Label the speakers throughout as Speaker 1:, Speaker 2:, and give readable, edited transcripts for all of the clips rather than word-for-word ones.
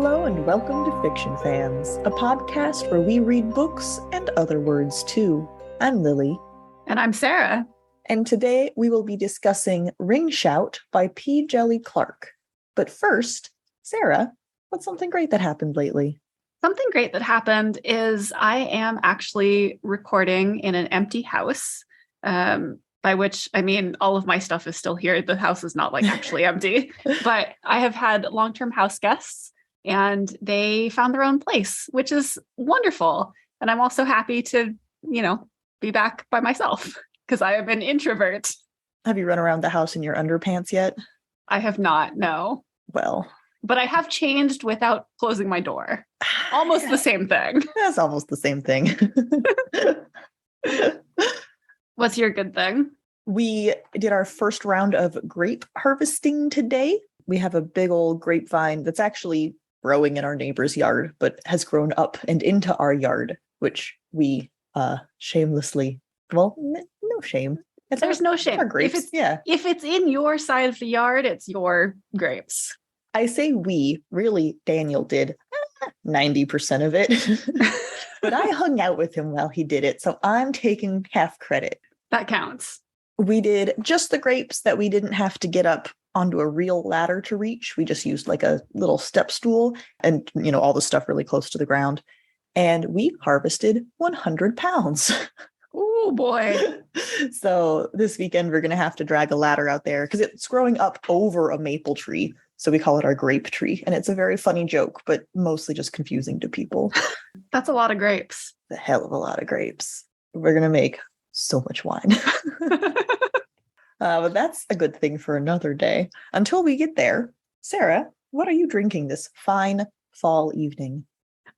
Speaker 1: Hello and welcome to Fiction Fans, a podcast where we read books and other words too. I'm Lily.
Speaker 2: And I'm Sarah.
Speaker 1: And today we will be discussing Ring Shout by Djèlí Clark. But first, Sarah, what's something great that happened lately?
Speaker 2: Something great that happened is I am actually recording in an empty house, by which I mean all of my stuff is still here. The house is not actually empty, but I have had long-term house guests and they found their own place, which is wonderful. And I'm also happy to, be back by myself because I am an introvert.
Speaker 1: Have you run around the house in your underpants yet?
Speaker 2: I have not, no.
Speaker 1: Well.
Speaker 2: But I have changed without closing my door. Almost the same thing.
Speaker 1: That's almost the same thing.
Speaker 2: What's your good thing?
Speaker 1: We did our first round of grape harvesting today. We have a big old grapevine that's actually growing in our neighbor's yard, but has grown up and into our yard, which we shamelessly, well, no shame.
Speaker 2: There's no shame.
Speaker 1: Our grapes,
Speaker 2: If it's in your side of the yard, it's your grapes.
Speaker 1: I say we, really Daniel did 90% of it, but I hung out with him while he did it, so I'm taking half credit.
Speaker 2: That counts.
Speaker 1: We did just the grapes that we didn't have to get up onto a real ladder to reach. We just used a little step stool and, all the stuff really close to the ground. And we harvested 100 pounds.
Speaker 2: Oh, boy.
Speaker 1: So this weekend, we're going to have to drag a ladder out there because it's growing up over a maple tree. So we call it our grape tree. And it's a very funny joke, but mostly just confusing to people.
Speaker 2: That's a lot of grapes.
Speaker 1: A hell of a lot of grapes. We're going to make so much wine. But that's a good thing for another day. Until we get there, Sarah, what are you drinking this fine fall evening?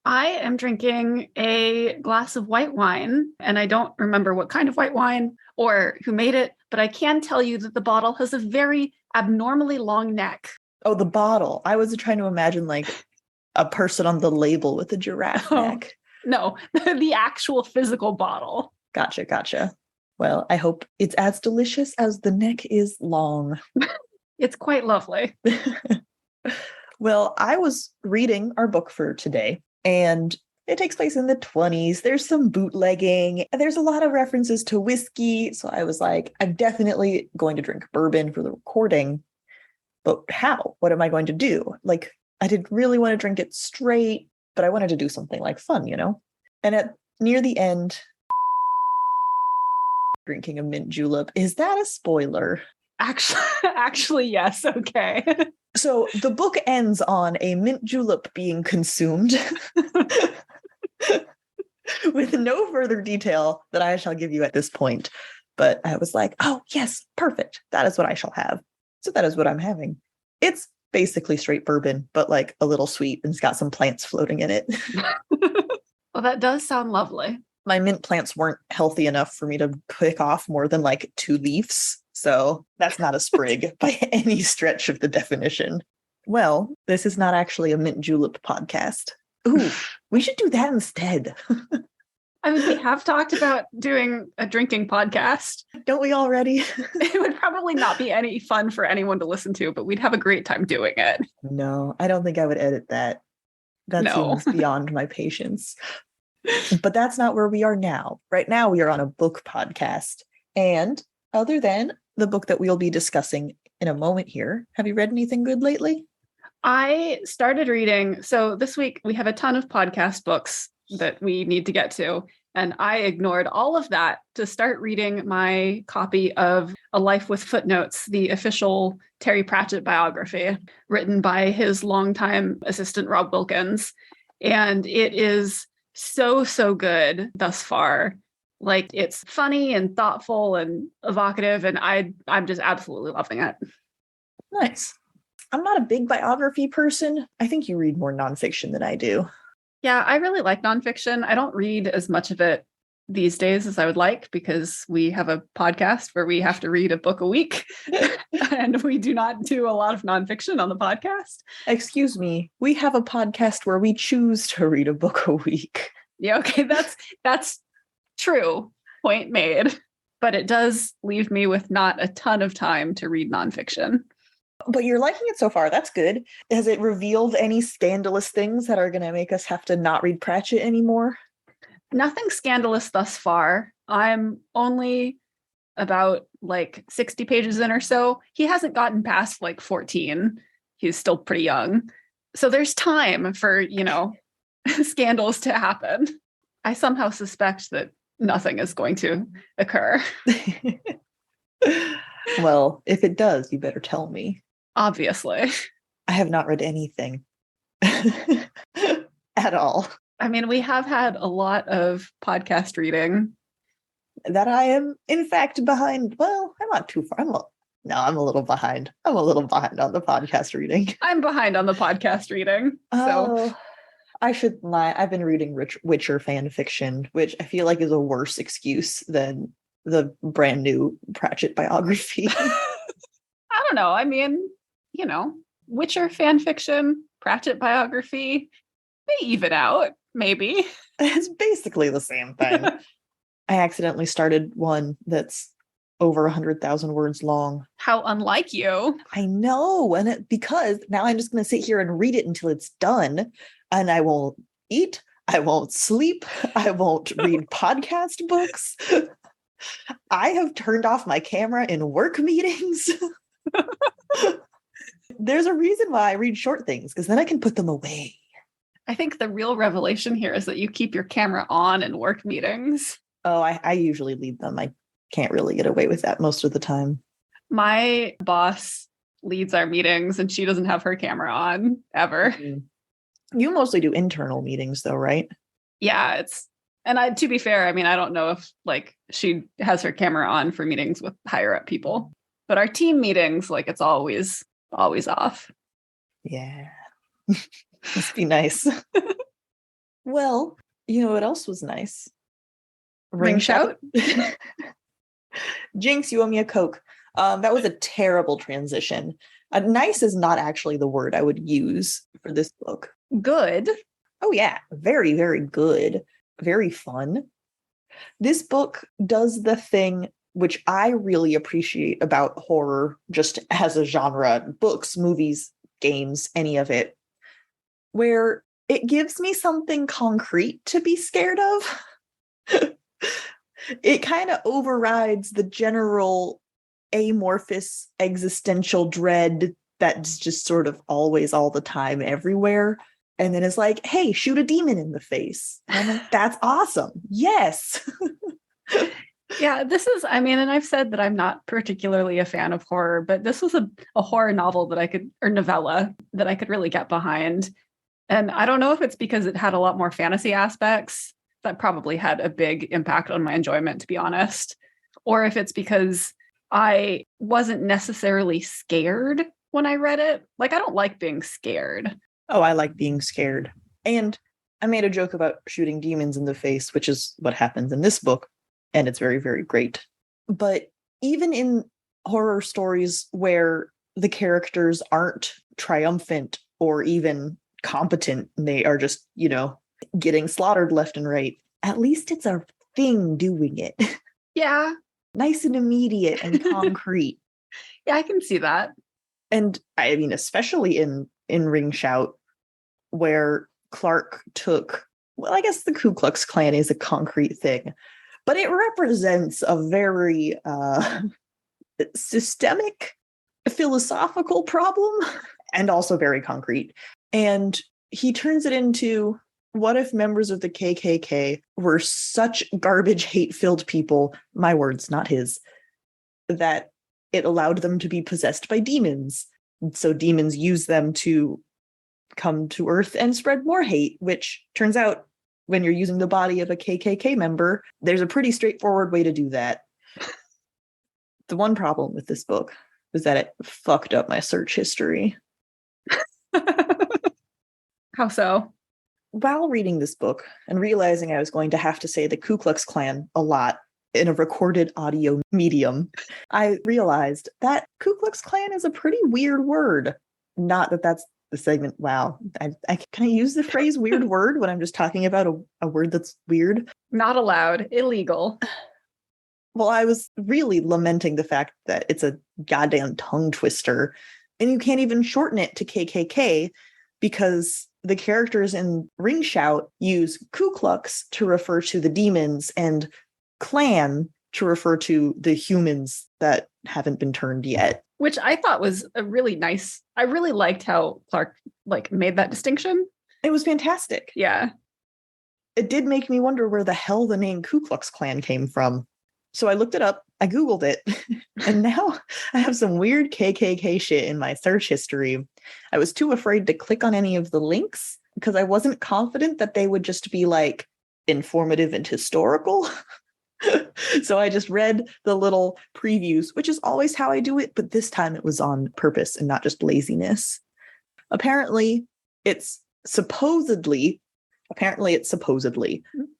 Speaker 2: I am drinking a glass of white wine, and I don't remember what kind of white wine or who made it, but I can tell you that the bottle has a very abnormally long neck.
Speaker 1: Oh, the bottle. I was trying to imagine a person on the label with a giraffe neck.
Speaker 2: No, the actual physical bottle.
Speaker 1: Gotcha. Well, I hope it's as delicious as the neck is long.
Speaker 2: It's quite lovely.
Speaker 1: Well, I was reading our book for today, and it takes place in the 1920s. There's some bootlegging. There's a lot of references to whiskey. So I was like, I'm definitely going to drink bourbon for the recording. But how? What am I going to do? I didn't really want to drink it straight, but I wanted to do something fun, And near the end, drinking a mint julep. Is that a spoiler?
Speaker 2: Actually, yes. Okay.
Speaker 1: So the book ends on a mint julep being consumed with no further detail that I shall give you at this point. But I was like, oh, yes, perfect. That is what I shall have. So that is what I'm having. It's basically straight bourbon, but a little sweet, and it's got some plants floating in it.
Speaker 2: Well, that does sound lovely.
Speaker 1: My mint plants weren't healthy enough for me to pick off more than 2 leaves. So that's not a sprig by any stretch of the definition. Well, this is not actually a mint julep podcast. Ooh, we should do that instead.
Speaker 2: I mean, we have talked about doing a drinking podcast.
Speaker 1: Don't we already?
Speaker 2: It would probably not be any fun for anyone to listen to, but we'd have a great time doing it.
Speaker 1: No, I don't think I would edit that. That seems beyond my patience. But that's not where we are now. Right now, we are on a book podcast. And other than the book that we'll be discussing in a moment here, have you read anything good lately?
Speaker 2: I started reading. So this week, we have a ton of podcast books that we need to get to. And I ignored all of that to start reading my copy of A Life with Footnotes, the official Terry Pratchett biography, written by his longtime assistant, Rob Wilkins. And it is so good thus far. It's funny and thoughtful and evocative, and I'm just absolutely loving it.
Speaker 1: Nice. I'm not a big biography person. I think you read more nonfiction than I do.
Speaker 2: Yeah, I really like nonfiction. I don't read as much of it these days as I would like because we have a podcast where we have to read a book a week and we do not do a lot of nonfiction on the podcast.
Speaker 1: Excuse me. We have a podcast where we choose to read a book a week.
Speaker 2: Yeah, okay. That's true. Point made. But it does leave me with not a ton of time to read nonfiction.
Speaker 1: But you're liking it so far. That's good. Has it revealed any scandalous things that are going to make us have to not read Pratchett anymore?
Speaker 2: Nothing scandalous thus far. I'm only about like 60 pages in or so. He hasn't gotten past like 14. He's still pretty young. So there's time for, scandals to happen. I somehow suspect that nothing is going to occur.
Speaker 1: Well, if it does, you better tell me.
Speaker 2: Obviously.
Speaker 1: I have not read anything at all.
Speaker 2: I mean, we have had a lot of podcast reading.
Speaker 1: That I am, in fact, behind. Well, I'm not too far. I'm a little behind. I'm a little behind on the podcast reading.
Speaker 2: I'm behind on the podcast reading.
Speaker 1: Oh, I should lie. I've been reading Witcher fan fiction, which I feel like is a worse excuse than the brand new Pratchett biography.
Speaker 2: I don't know. I mean, Witcher fan fiction, Pratchett biography, they even out, maybe.
Speaker 1: It's basically the same thing. I accidentally started one that's over 100,000 words long.
Speaker 2: How unlike you.
Speaker 1: I know. And because now I'm just going to sit here and read it until it's done. And I won't eat. I won't sleep. I won't read podcast books. I have turned off my camera in work meetings. There's a reason why I read short things, because then I can put them away.
Speaker 2: I think the real revelation here is that you keep your camera on in work meetings.
Speaker 1: Oh, I usually leave them. I can't really get away with that most of the time.
Speaker 2: My boss leads our meetings and she doesn't have her camera on ever.
Speaker 1: Mm-hmm. You mostly do internal meetings though, right?
Speaker 2: Yeah, to be fair, I mean, I don't know if like she has her camera on for meetings with higher up people, but our team meetings, like it's always off.
Speaker 1: Yeah. Must be nice. Well, you know what else was nice?
Speaker 2: Ring shout?
Speaker 1: Jinx, you owe me a Coke. That was a terrible transition. Nice is not actually the word I would use for this book.
Speaker 2: Good.
Speaker 1: Oh yeah, very, very good. Very fun. This book does the thing which I really appreciate about horror, just as a genre, books, movies, games, any of it, where it gives me something concrete to be scared of. It kind of overrides the general amorphous existential dread that's just sort of always all the time everywhere. And then it's like, hey, shoot a demon in the face. And I'm like, that's awesome. Yes.
Speaker 2: Yeah, and I've said that I'm not particularly a fan of horror, but this was a horror novel or novella that I could really get behind. And I don't know if it's because it had a lot more fantasy aspects that probably had a big impact on my enjoyment, to be honest, or if it's because I wasn't necessarily scared when I read it. Like, I don't like being scared.
Speaker 1: Oh, I like being scared. And I made a joke about shooting demons in the face, which is what happens in this book. And it's very, very great. But even in horror stories where the characters aren't triumphant or even competent, they are just, getting slaughtered left and right, at least it's a thing doing it.
Speaker 2: Yeah.
Speaker 1: Nice and immediate and concrete.
Speaker 2: Yeah, I can see that.
Speaker 1: And I mean, especially in Ring Shout, where Clark took, well, I guess the Ku Klux Klan is a concrete thing, but it represents a very systemic, philosophical problem, and also very concrete. And he turns it into, what if members of the KKK were such garbage, hate-filled people, my words, not his, that it allowed them to be possessed by demons. So demons use them to come to Earth and spread more hate, which turns out when you're using the body of a KKK member, there's a pretty straightforward way to do that. The one problem with this book was that it fucked up my search history.
Speaker 2: How so?
Speaker 1: While reading this book and realizing I was going to have to say the Ku Klux Klan a lot in a recorded audio medium, I realized that Ku Klux Klan is a pretty weird word. Not that that's the segment. Wow. Can I use the phrase weird word when I'm just talking about a word that's weird?
Speaker 2: Not allowed. Illegal.
Speaker 1: Well, I was really lamenting the fact that it's a goddamn tongue twister And you can't even shorten it to KKK because the characters in Ring Shout use Ku Klux to refer to the demons and Klan to refer to the humans that haven't been turned yet.
Speaker 2: Which I thought was a really nice, I really liked how Clark made that distinction.
Speaker 1: It was fantastic.
Speaker 2: Yeah.
Speaker 1: It did make me wonder where the hell the name Ku Klux Klan came from. So I looked it up, I Googled it, and now I have some weird KKK shit in my search history. I was too afraid to click on any of the links because I wasn't confident that they would just be informative and historical. So I just read the little previews, which is always how I do it, but this time it was on purpose and not just laziness. Apparently it's supposedly,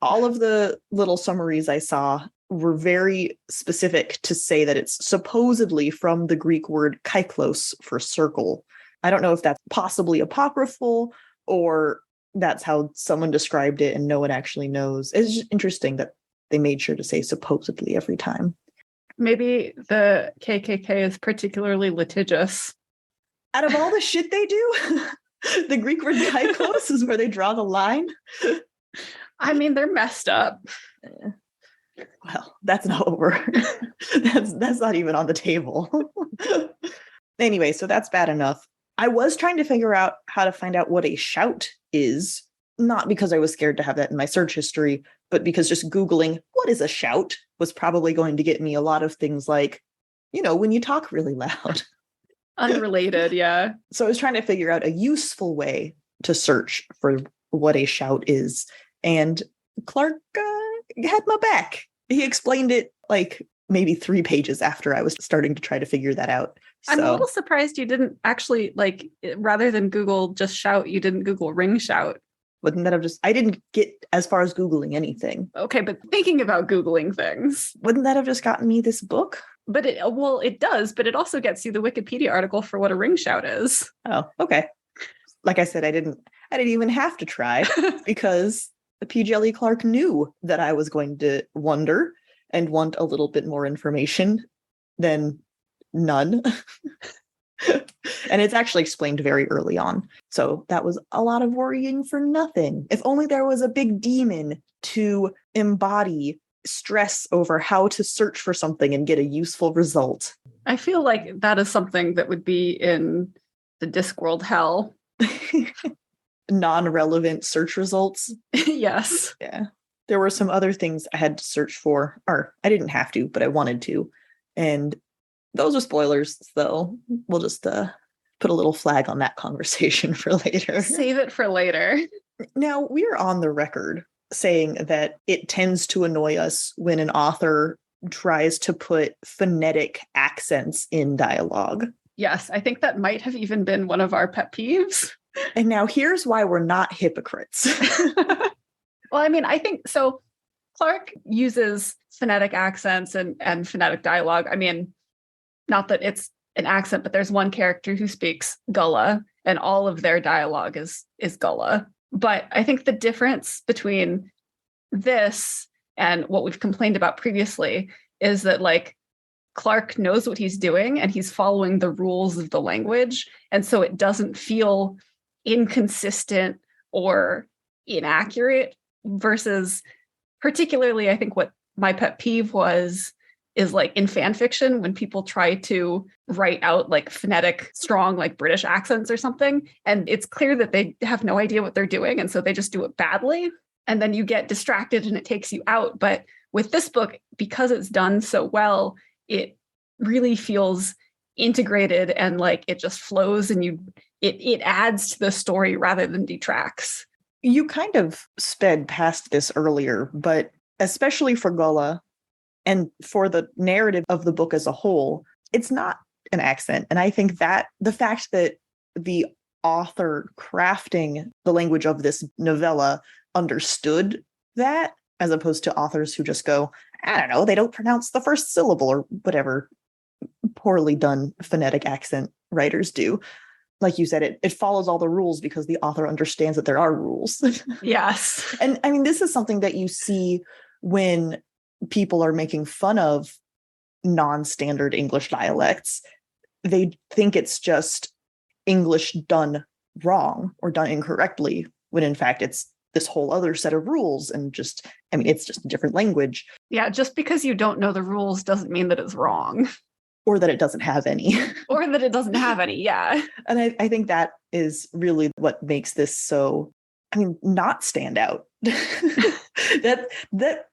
Speaker 1: all of the little summaries I saw were very specific to say that it's supposedly from the Greek word kyklos for circle. I don't know if that's possibly apocryphal or that's how someone described it and no one actually knows. It's just interesting that they made sure to say supposedly every time.
Speaker 2: Maybe the KKK is particularly litigious.
Speaker 1: Out of all the shit they do, the Greek word kyklos is where they draw the line.
Speaker 2: I mean, they're messed up.
Speaker 1: Well, that's not what we're that's not even on the table. Anyway, so that's bad enough. I was trying to figure out how to find out what a shout is, not because I was scared to have that in my search history, but because just Googling what is a shout was probably going to get me a lot of things like, when you talk really loud.
Speaker 2: Unrelated, yeah.
Speaker 1: So I was trying to figure out a useful way to search for what a shout is. And Clark had my back. He explained it maybe 3 pages after I was starting to try to figure that out.
Speaker 2: I'm a little surprised you didn't actually, rather than Google just shout, you didn't Google ring shout.
Speaker 1: Wouldn't that have I didn't get as far as Googling anything.
Speaker 2: Okay, but thinking about Googling things.
Speaker 1: Wouldn't that have just gotten me this book?
Speaker 2: But it does, but it also gets you the Wikipedia article for what a ring shout is.
Speaker 1: Oh, okay. Like I said, I didn't even have to try because Djèlí Clark knew that I was going to wonder and want a little bit more information than none. And it's actually explained very early on. So that was a lot of worrying for nothing. If only there was a big demon to embody stress over how to search for something and get a useful result.
Speaker 2: I feel like that is something that would be in the Discworld hell.
Speaker 1: Non-relevant search results.
Speaker 2: Yes.
Speaker 1: Yeah. There were some other things I had to search for, or I didn't have to, but I wanted to. And those are spoilers, so we'll just put a little flag on that conversation for later.
Speaker 2: Save it for later.
Speaker 1: Now, we're on the record saying that it tends to annoy us when an author tries to put phonetic accents in dialogue.
Speaker 2: Yes, I think that might have even been one of our pet peeves.
Speaker 1: And now here's why we're not hypocrites.
Speaker 2: Well, I mean, I think so. Clark uses phonetic accents and phonetic dialogue. I mean, not that it's an accent, but there's one character who speaks Gullah, and all of their dialogue is Gullah. But I think the difference between this and what we've complained about previously is that Clark knows what he's doing and he's following the rules of the language. And so it doesn't feel inconsistent or inaccurate versus particularly, I think what my pet peeve is in fan fiction when people try to write out phonetic, strong, British accents or something. And it's clear that they have no idea what they're doing. And so they just do it badly. And then you get distracted and it takes you out. But with this book, because it's done so well, it really feels integrated and it just flows and it adds to the story rather than detracts.
Speaker 1: You kind of sped past this earlier, but especially for Gullah and for the narrative of the book as a whole, it's not an accent. And I think that the fact that the author crafting the language of this novella understood that, as opposed to authors who just go, I don't know, they don't pronounce the first syllable or whatever poorly done phonetic accent writers do. Like you said, it follows all the rules because the author understands that there are rules.
Speaker 2: Yes.
Speaker 1: And I mean, this is something that you see when people are making fun of non-standard English dialects. they think it's just English done wrong or done incorrectly, when in fact it's this whole other set of rules and just, I mean, it's just a different language.
Speaker 2: Yeah, just because you don't know the rules doesn't mean that it's wrong.
Speaker 1: Or that it doesn't have any.
Speaker 2: Or that it doesn't have any, yeah.
Speaker 1: And I think that is really what makes this so, I mean, not stand out. that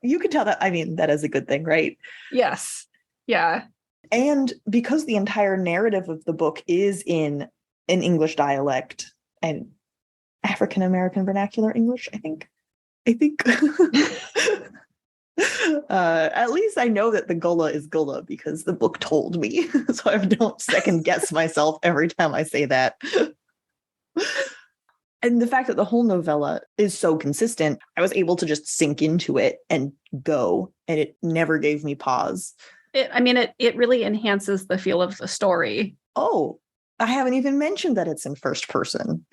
Speaker 1: you can tell that, I mean, that is a good thing, right?
Speaker 2: Yes. Yeah.
Speaker 1: And because the entire narrative of the book is in an English dialect and African American vernacular English, I think. At least I know that the Gullah is Gullah because the book told me. So I don't second guess myself every time I say that. And the fact that the whole novella is so consistent, I was able to just sink into it and go, and it never gave me pause.
Speaker 2: It really enhances the feel of the story.
Speaker 1: Oh, I haven't even mentioned that it's in first person.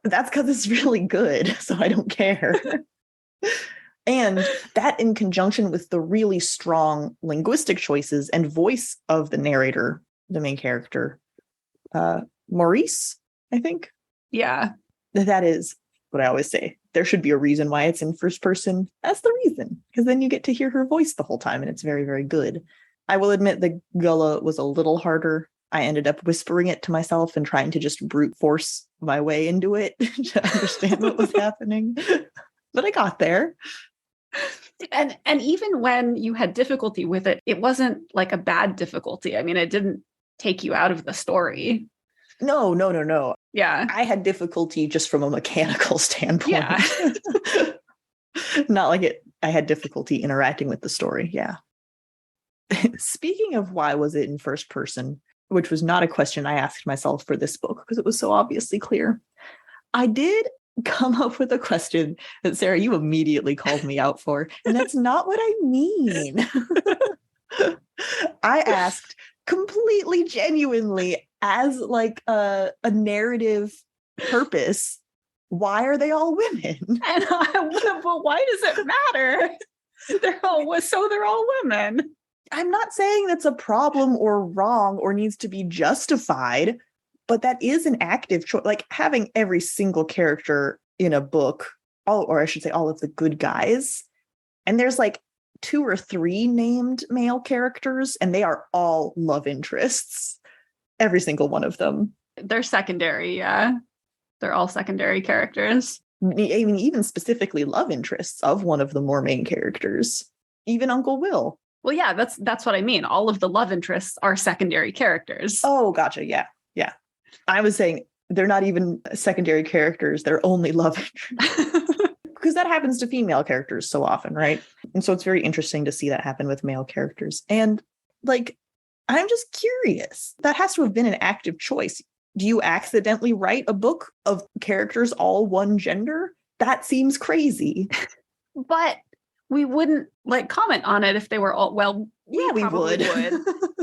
Speaker 1: That's because it's really good, so I don't care. And that in conjunction with the really strong linguistic choices and voice of the narrator, the main character, Maurice, I think.
Speaker 2: Yeah.
Speaker 1: That is what I always say. There should be a reason why it's in first person. That's the reason, because then you get to hear her voice the whole time, and it's very, very good. I will admit the Gullah was a little harder. I ended up whispering it to myself and trying to just brute force my way into it to understand what was happening. But I got there.
Speaker 2: And even when you had difficulty with it, it wasn't like a bad difficulty. I mean, it didn't take you out of the story.
Speaker 1: No.
Speaker 2: Yeah.
Speaker 1: I had difficulty just from a mechanical standpoint.
Speaker 2: Yeah.
Speaker 1: Not like I had difficulty interacting with the story. Yeah. Speaking of why was it in first person, which was not a question I asked myself for this book because it was so obviously clear, I did come up with a question that, Sarah, you immediately called me out for, and that's not what I mean. I asked completely genuinely, as like a narrative purpose, why are they all women?
Speaker 2: And but why does it matter? They're all women.
Speaker 1: I'm not saying that's a problem or wrong or needs to be justified, but that is an active choice. Like having every single character in a book, or I should say all of the good guys, and there's like 2 or 3 named male characters, and they are all love interests. Every single one of them.
Speaker 2: They're secondary, yeah. They're all secondary characters.
Speaker 1: I mean, even specifically love interests of one of the more main characters. Even Uncle Will.
Speaker 2: Well, yeah, that's what I mean. All of the love interests are secondary characters.
Speaker 1: Oh, gotcha. Yeah. I was saying they're not even secondary characters. They're only love interests. Because that happens to female characters so often, right? And so it's very interesting to see that happen with male characters. And like, I'm just curious. That has to have been an active choice. Do you accidentally write a book of characters all one gender? That seems crazy.
Speaker 2: But we wouldn't like comment on it if they were all, well,
Speaker 1: yeah, we would.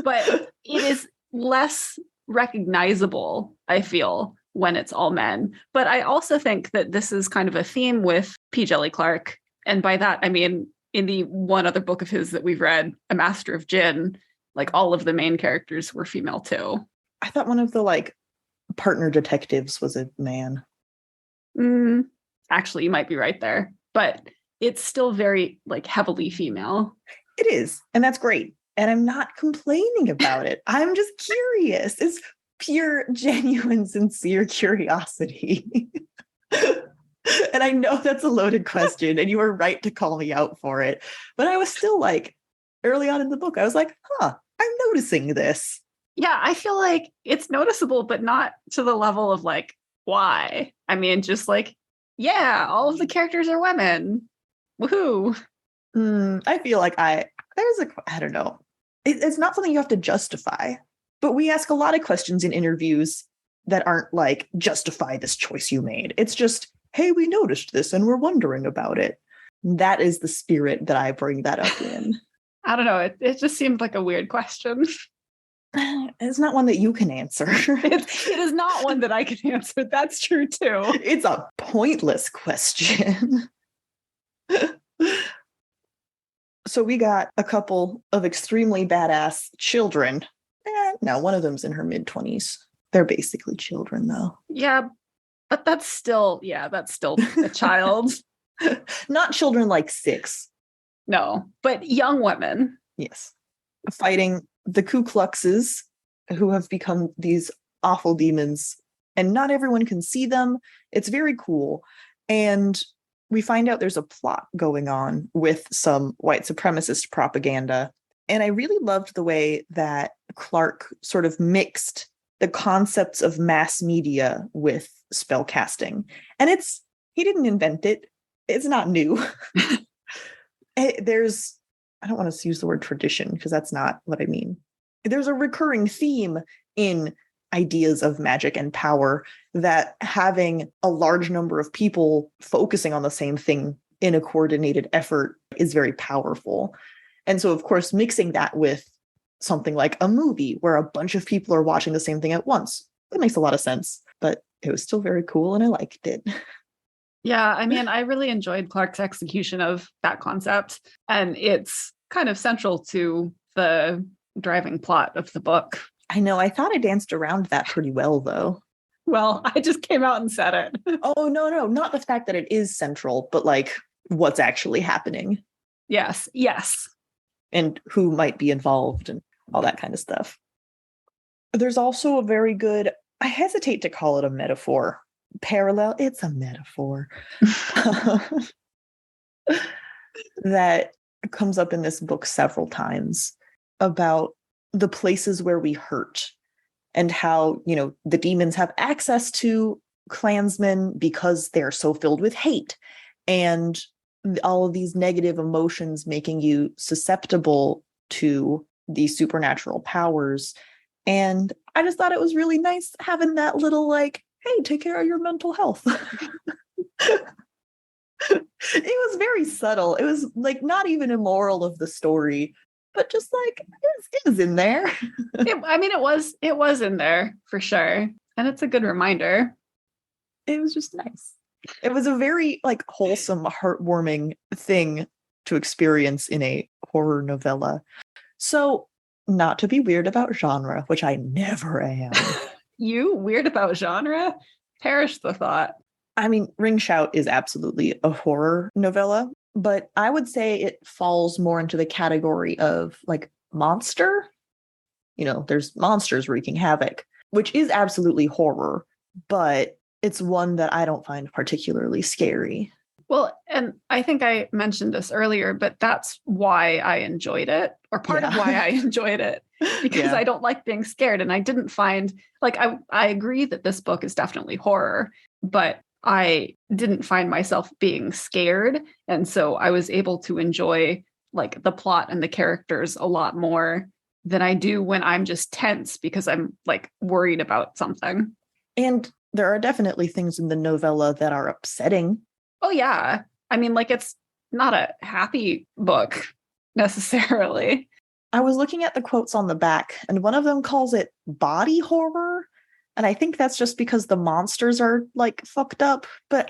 Speaker 2: But it is less recognizable, I feel, when it's all men. But I also think that this is kind of a theme with Djèlí Clark. And by that, I mean, in the one other book of his that we've read, A Master of Djinn, like all of the main characters were female too.
Speaker 1: I thought one of the like partner detectives was a man.
Speaker 2: Actually, you might be right there, but it's still very like heavily female.
Speaker 1: It is. And that's great. And I'm not complaining about it. I'm just curious. It's pure, genuine, sincere curiosity. And I know that's a loaded question and you were right to call me out for it. But I was still like, early on in the book, I was like, I'm noticing this.
Speaker 2: Yeah, I feel like it's noticeable, but not to the level of like, why? I mean, just like, yeah, all of the characters are women. Woohoo.
Speaker 1: I feel like I don't know. It's not something you have to justify, but we ask a lot of questions in interviews that aren't like, justify this choice you made. It's just, hey, we noticed this and we're wondering about it. That is the spirit that I bring that up in.
Speaker 2: I don't know. It just seemed like a weird question.
Speaker 1: It's not one that you can answer.
Speaker 2: It is not one that I can answer. That's true too.
Speaker 1: It's a pointless question. So we got a couple of extremely badass children. No, one of them's in her mid-20s. They're basically children, though.
Speaker 2: Yeah, but that's still a child.
Speaker 1: Not children like 6.
Speaker 2: No, but young women.
Speaker 1: Yes. Fighting the Ku Kluxes, who have become these awful demons, and not everyone can see them. It's very cool. And we find out there's a plot going on with some white supremacist propaganda. And I really loved the way that Clark sort of mixed the concepts of mass media with spell casting. And he didn't invent it. It's not new. There's, I don't want to use the word tradition because that's not what I mean. There's a recurring theme in ideas of magic and power that having a large number of people focusing on the same thing in a coordinated effort is very powerful. And so, of course, mixing that with something like a movie where a bunch of people are watching the same thing at once, that makes a lot of sense. But it was still very cool and I liked it.
Speaker 2: Yeah, I mean, I really enjoyed Clark's execution of that concept. And it's kind of central to the driving plot of the book.
Speaker 1: I know. I thought I danced around that pretty well, though.
Speaker 2: Well, I just came out and said it.
Speaker 1: Oh, no. Not the fact that it is central, but like what's actually happening.
Speaker 2: Yes.
Speaker 1: And who might be involved and all that kind of stuff. There's also a very good, I hesitate to call it a metaphor. Parallel, it's a metaphor. That comes up in this book several times about the places where we hurt and how, the demons have access to clansmen because they're so filled with hate and all of these negative emotions making you susceptible to these supernatural powers. And I just thought it was really nice having that little like, hey, take care of your mental health. It was very subtle. It was like not even a moral of the story, but just like it was in there.
Speaker 2: It was in there for sure. And it's a good reminder.
Speaker 1: It was just nice. It was a very like wholesome, heartwarming thing to experience in a horror novella. So not to be weird about genre, which I never am.
Speaker 2: You weird about genre? Perish the thought.
Speaker 1: I mean, Ring Shout is absolutely a horror novella, but I would say it falls more into the category of like monster. There's monsters wreaking havoc, which is absolutely horror, but it's one that I don't find particularly scary.
Speaker 2: Well, and I think I mentioned this earlier, but that's why I enjoyed it, or part of why I enjoyed it, because I don't like being scared. And I didn't find, like, I agree that this book is definitely horror, but I didn't find myself being scared. And so I was able to enjoy like the plot and the characters a lot more than I do when I'm just tense because I'm like worried about something.
Speaker 1: And there are definitely things in the novella that are upsetting.
Speaker 2: Oh, yeah. I mean, like, it's not a happy book necessarily.
Speaker 1: I was looking at the quotes on the back, and one of them calls it body horror. And I think that's just because the monsters are like fucked up. But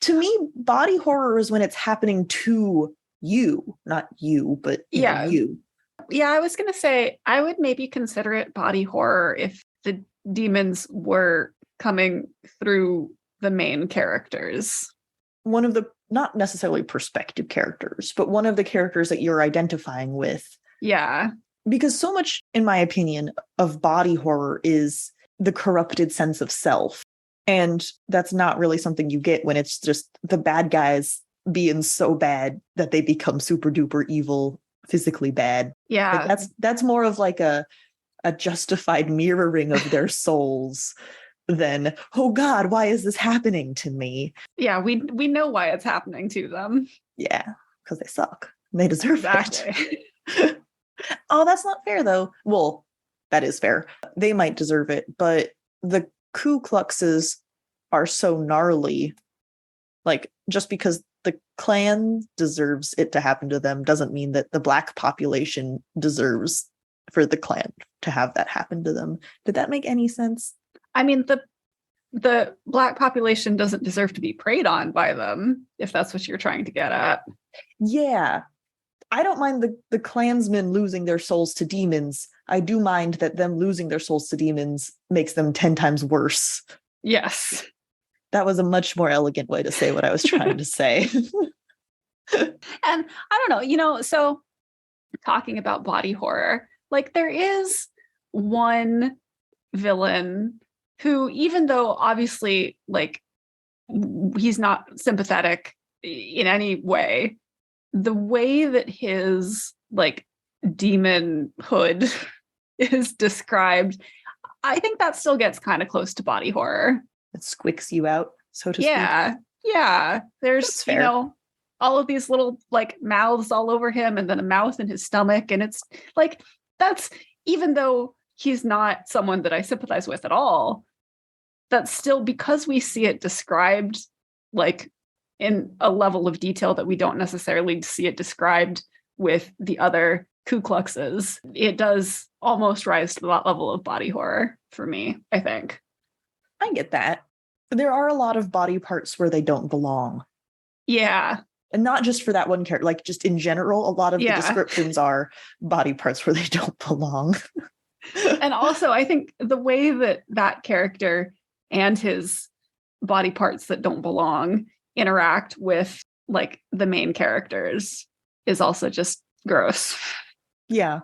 Speaker 1: to me, body horror is when it's happening to you, not you, but you.
Speaker 2: Yeah, I was going to say, I would maybe consider it body horror if the demons were coming through the main characters.
Speaker 1: One of the, not necessarily perspective characters, but one of the characters that you're identifying with.
Speaker 2: Yeah.
Speaker 1: Because so much, in my opinion, of body horror is the corrupted sense of self. And that's not really something you get when it's just the bad guys being so bad that they become super duper evil, physically bad.
Speaker 2: Yeah.
Speaker 1: Like that's more of like a justified mirroring of their souls than, oh God, why is this happening to me?
Speaker 2: Yeah, we know why it's happening to them.
Speaker 1: Yeah, because they suck. They deserve
Speaker 2: it.
Speaker 1: Oh, that's not fair though. Well, that is fair. They might deserve it, but the Ku Kluxes are so gnarly. Like, just because the clan deserves it to happen to them doesn't mean that the Black population deserves for the clan to have that happen to them. Did that make any sense?
Speaker 2: I mean, the Black population doesn't deserve to be preyed on by them, if that's what you're trying to get at.
Speaker 1: Yeah. I don't mind the Klansmen losing their souls to demons. I do mind that them losing their souls to demons makes them 10 times worse.
Speaker 2: Yes.
Speaker 1: That was a much more elegant way to say what I was trying to say.
Speaker 2: And I don't know, so talking about body horror, like there is one villain who, even though obviously like he's not sympathetic in any way, the way that his like demon hood is described, I think that still gets kind of close to body horror.
Speaker 1: It squicks you out, so to
Speaker 2: Yeah.
Speaker 1: speak.
Speaker 2: Yeah. There's, all of these little like mouths all over him and then a mouth in his stomach. And it's like, that's, even though he's not someone that I sympathize with at all, that's still, because we see it described like in a level of detail that we don't necessarily see it described with the other Ku Kluxes, it does almost rise to that level of body horror for me, I think.
Speaker 1: I get that. There are a lot of body parts where they don't belong.
Speaker 2: Yeah.
Speaker 1: And not just for that one character, like just in general, a lot of the descriptions are body parts where they don't belong.
Speaker 2: And also, I think the way that that character and his body parts that don't belong interact with like the main characters is also just gross.
Speaker 1: Yeah.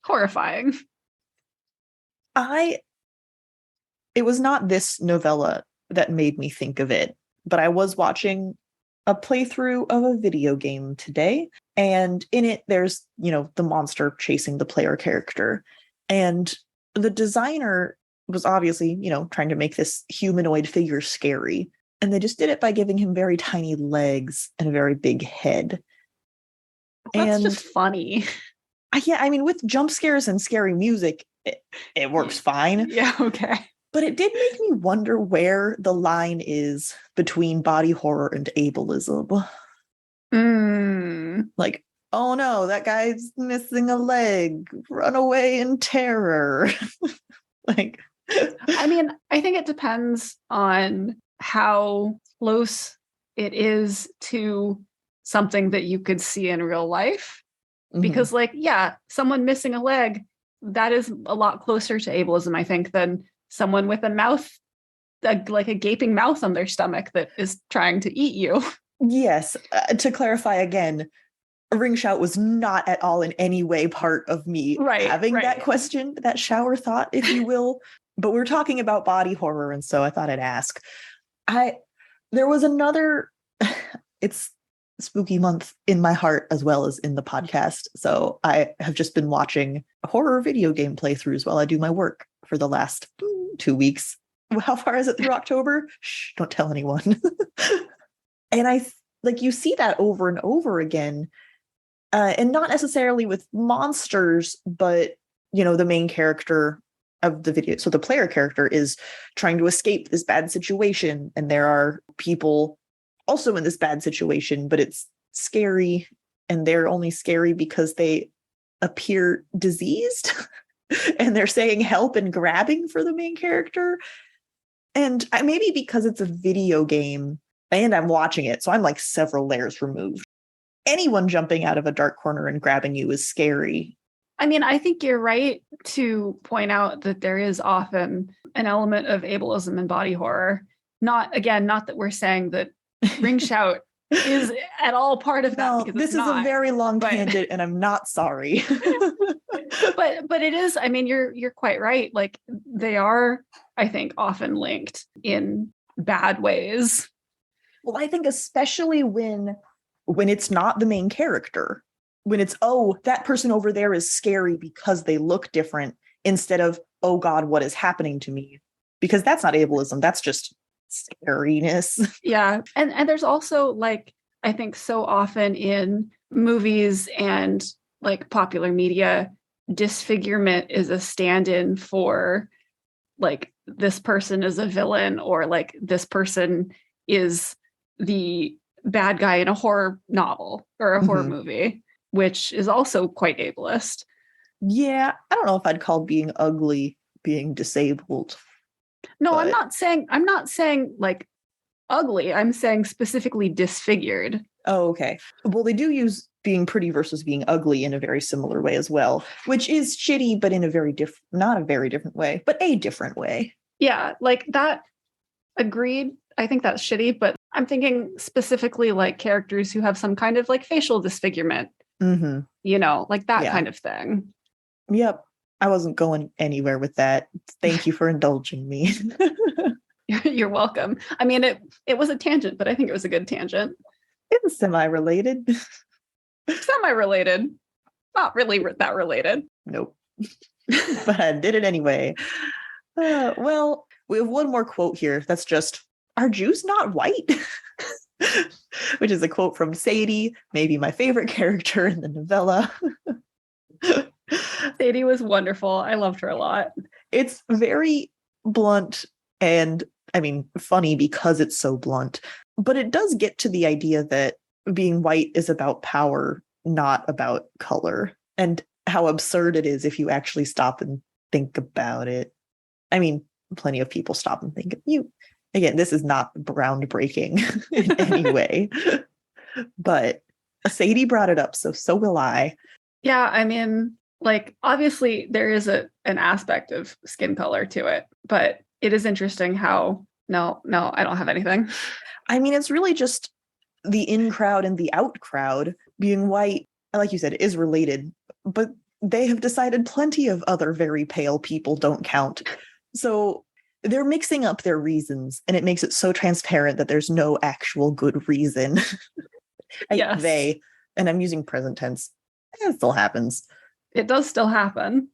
Speaker 2: Horrifying.
Speaker 1: It was not this novella that made me think of it, but I was watching a playthrough of a video game today, and in it there's, the monster chasing the player character, and the designer was obviously, trying to make this humanoid figure scary, and they just did it by giving him very tiny legs and a very big head.
Speaker 2: That's just funny.
Speaker 1: Yeah, I mean, with jump scares and scary music, it works fine.
Speaker 2: Yeah, okay.
Speaker 1: But it did make me wonder where the line is between body horror and ableism. Like, oh no, that guy's missing a leg. Run away in terror. Like,
Speaker 2: I mean, I think it depends on how close it is to something that you could see in real life. Because, someone missing a leg, that is a lot closer to ableism, I think, than someone with a mouth, like a gaping mouth on their stomach that is trying to eat you.
Speaker 1: Yes. To clarify again, Ring Shout was not at all in any way part of me having that question, that shower thought, if you will. But we're talking about body horror, and so I thought I'd ask. There was another, it's spooky month in my heart as well as in the podcast. So I have just been watching horror video game playthroughs while I do my work for the last 2 weeks. How far is it through October? Shh, don't tell anyone. And you see that over and over again. And not necessarily with monsters, but, the main character of the video. So the player character is trying to escape this bad situation. And there are people also in this bad situation, but it's scary. And they're only scary because they appear diseased. And they're saying help and grabbing for the main character. And maybe because it's a video game and I'm watching it, so I'm like several layers removed. Anyone jumping out of a dark corner and grabbing you is scary.
Speaker 2: I mean, I think you're right to point out that there is often an element of ableism in body horror. Not that we're saying that Ring Shout is at all part of that.
Speaker 1: No, this is a very long tangent, and I'm not sorry.
Speaker 2: but it is. I mean, you're quite right. Like they are, I think, often linked in bad ways.
Speaker 1: Well, I think especially when it's not the main character, when it's, oh, that person over there is scary because they look different, instead of, oh God, what is happening to me? Because that's not ableism. That's just scariness.
Speaker 2: Yeah. And there's also like, I think so often in movies and like popular media, disfigurement is a stand-in for like this person is a villain, or like this person is the bad guy in a horror novel or a horror movie, which is also quite ableist.
Speaker 1: Yeah, I don't know if I'd call being ugly being disabled.
Speaker 2: No, but I'm not saying like ugly. I'm saying specifically disfigured.
Speaker 1: Oh, okay. Well, they do use being pretty versus being ugly in a very similar way as well, which is shitty, but in a very different, not a very different way, but a different way.
Speaker 2: Yeah, like that. Agreed. I think that's shitty, but I'm thinking specifically like characters who have some kind of like facial disfigurement, like that kind of thing.
Speaker 1: Yep. I wasn't going anywhere with that. Thank you for indulging me.
Speaker 2: You're welcome. I mean, it was a tangent, but I think it was a good tangent.
Speaker 1: It was semi-related.
Speaker 2: Semi-related. Not really that related.
Speaker 1: Nope. But I did it anyway. Well, we have one more quote here that's just, "Are Jews not white?" Which is a quote from Sadie, maybe my favorite character in the novella.
Speaker 2: Sadie was wonderful. I loved her a lot.
Speaker 1: It's very blunt and, I mean, funny because it's so blunt. But it does get to the idea that being white is about power, not about color, and how absurd it is if you actually stop and think about it. I mean, plenty of people stop and think, again, this is not groundbreaking in any way, but Sadie brought it up, so will I.
Speaker 2: Yeah, I mean, like, obviously there is an aspect of skin color to it, but it is interesting how, no, I don't have anything.
Speaker 1: I mean, it's really just the in crowd and the out crowd. Being white, like you said, is related, but they have decided plenty of other very pale people don't count. So they're mixing up their reasons, and it makes it so transparent that there's no actual good reason.
Speaker 2: Yes.
Speaker 1: They, and I'm using present tense, it still happens.
Speaker 2: It does still happen.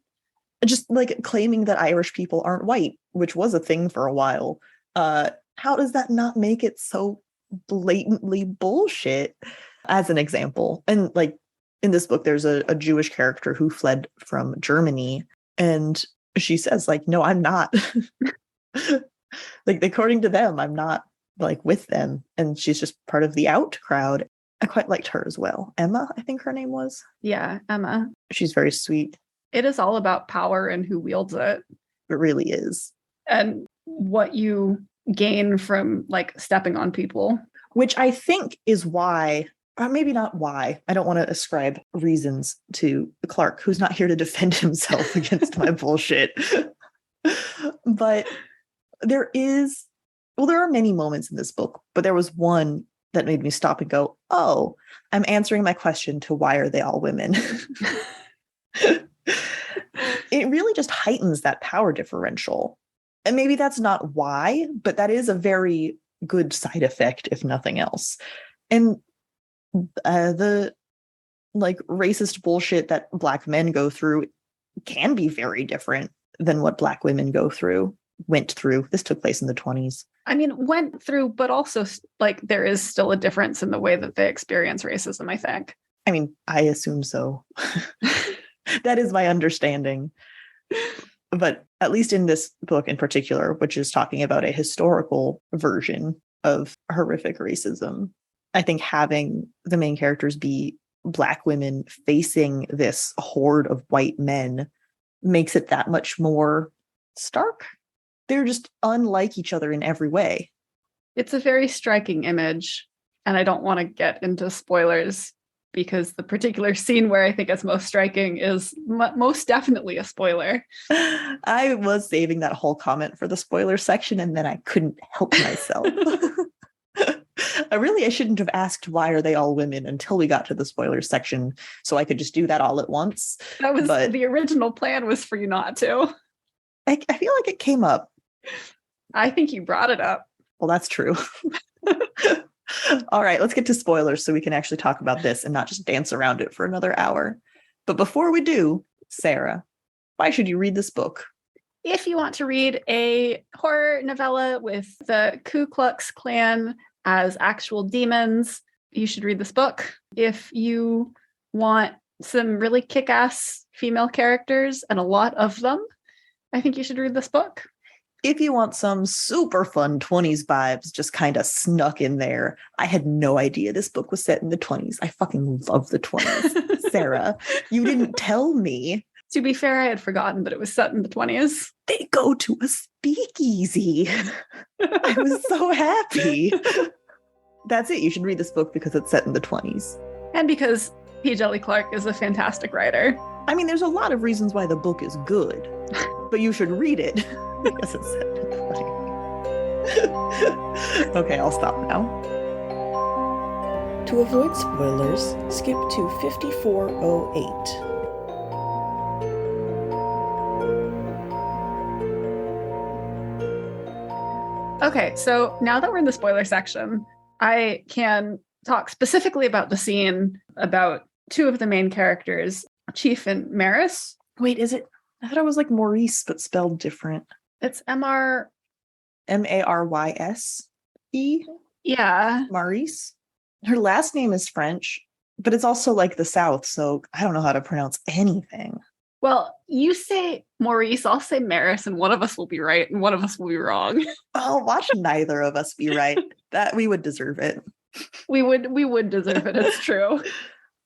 Speaker 1: Just like claiming that Irish people aren't white, which was a thing for a while. How does that not make it so blatantly bullshit? As an example, and like in this book, there's a Jewish character who fled from Germany, and she says, like, no, I'm not. Like, according to them, I'm not like with them, and she's just part of the out crowd. I quite liked her as well. Emma, I think her name was.
Speaker 2: Yeah, Emma.
Speaker 1: She's very sweet.
Speaker 2: It is all about power and who wields it.
Speaker 1: It really is.
Speaker 2: And what you gain from like stepping on people.
Speaker 1: Which I think is why, or maybe not why, I don't want to ascribe reasons to Clark, who's not here to defend himself against my bullshit. But there are many moments in this book, but there was one that made me stop and go, oh, I'm answering my question to why are they all women? It really just heightens that power differential. And maybe that's not why, but that is a very good side effect, if nothing else. And the like racist bullshit that Black men go through can be very different than what Black women went through. This took place in the 20s.
Speaker 2: I mean, went through, but also like there is still a difference in the way that they experience racism, I think.
Speaker 1: I mean, I assume so. That is my understanding. But at least in this book in particular, which is talking about a historical version of horrific racism, I think having the main characters be Black women facing this horde of white men makes it that much more stark. They're just unlike each other in every way.
Speaker 2: It's a very striking image, and I don't want to get into spoilers because the particular scene where I think it's most striking is most definitely a spoiler.
Speaker 1: I was saving that whole comment for the spoiler section, and then I couldn't help myself. I shouldn't have asked why are they all women until we got to the spoiler section, so I could just do that all at once.
Speaker 2: That was the original plan, was for you not to.
Speaker 1: I feel like it came up.
Speaker 2: I think you brought it up.
Speaker 1: Well, that's true. All right, let's get to spoilers so we can actually talk about this and not just dance around it for another hour. But before we do, Sarah, why should you read this book?
Speaker 2: If you want to read a horror novella with the Ku Klux Klan as actual demons, you should read this book. If you want some really kick-ass female characters, and a lot of them, I think you should read this book.
Speaker 1: If you want some super fun 20s vibes just kind of snuck in there, I had no idea this book was set in the 20s. I fucking love the 20s. Sarah, you didn't tell me.
Speaker 2: To be fair, I had forgotten that it was set in the 20s.
Speaker 1: They go to a speakeasy. I was so happy. That's it. You should read this book because it's set in the 20s.
Speaker 2: And because Djèlí Clark is a fantastic writer.
Speaker 1: I mean, there's a lot of reasons why the book is good, but you should read it because it's funny. Okay, I'll stop now.
Speaker 3: To avoid spoilers, skip to 5408.
Speaker 2: Okay, so now that we're in the spoiler section, I can talk specifically about the scene about two of the main characters, Chief and Maris.
Speaker 1: Wait, is it? I thought it was like Maurice, but spelled different.
Speaker 2: It's M-R...
Speaker 1: Marys-E?
Speaker 2: Yeah.
Speaker 1: Maurice? Her last name is French, but it's also like the South, so I don't know how to pronounce anything.
Speaker 2: Well, you say Maurice, I'll say Maris, and one of us will be right and one of us will be wrong.
Speaker 1: Oh, watch neither of us be right. That we would deserve it.
Speaker 2: We would deserve it. It's true.